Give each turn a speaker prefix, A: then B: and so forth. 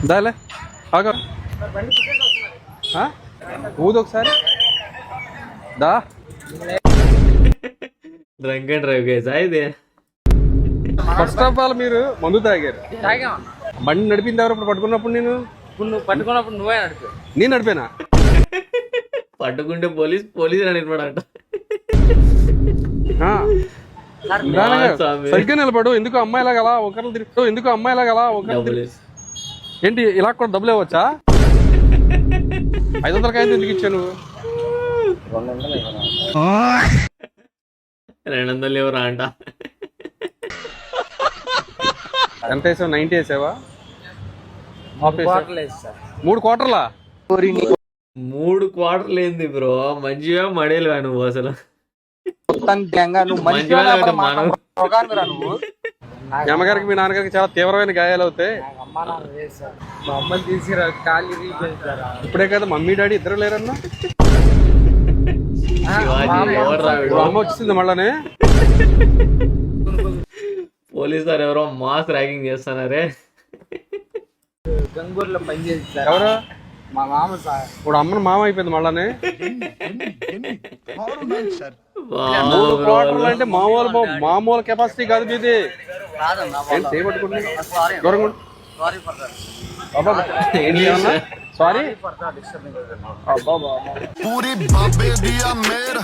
A: దాలే ఆగ ఊదు ఒకసారి దా
B: డ్రంక్ అండ్ డ్రైవ్ కేసా ఇది?
A: ఫస్ట్ ఆఫ్ ఆల్ మీరు మందు తాగారు. బండి నడిపింది ఎవరు ఇప్పుడు పట్టుకున్నప్పుడు? నేను
C: ఇప్పుడు నువ్వు పట్టుకున్నప్పుడు నువ్వే నడిపి.
A: నేను నడిపానా?
B: పట్టుకుంటే పోలీస్ నడిపాడంట.
A: సరిగ్గా నిలబడు. ఎందుకు అమ్మాయిలాగా అలా ఒకరిని తిరుగుతూ? ఎందుకు అమ్మాయిలాగా అలా ఒకరిని ఏంటి ఇలా కూడా డబ్బులు ఇవ్వచ్చా? 500 ఎందుకు ఇచ్చాను?
B: 200 ఎవరా అంట.
A: ఎంత వేసావు? 90 వేసావా? 3 క్వార్టర్లా?
B: 3 క్వార్టర్లు ఏంది బ్రో? మంచిగా మడేలువా నువ్వు అసలు?
A: మీ అమ్మగారికి మీ నాన్నగారికి చాలా తీవ్రమైన గాయాలు అవుతాయి.
C: మా అమ్మని తీసుకురా కాళ్ళు
A: ఇప్పుడే కదా మమ్మీ డాడీ ఇద్దరు లేరన్నా? అమ్మ వచ్చింది మళ్ళానే.
B: పోలీసు వారు ఎవరో మాస్ ర్యాగింగ్ చేస్తున్నారే.
C: గంగూరులో పని చేస్తారు
A: ఎవరు?
C: మా మామ సార్.
A: ఇప్పుడు అమ్మని మామ అయిపోయింది మళ్ళానే.
B: 3
A: క్వార్టర్లు అంటే మామూలు కెపాసిటీ కాదు మీది. ఏంటి చేయబట్టుకుంటుంది? దూరంగా సారీ.
D: पूरी बाबे दिया मेरा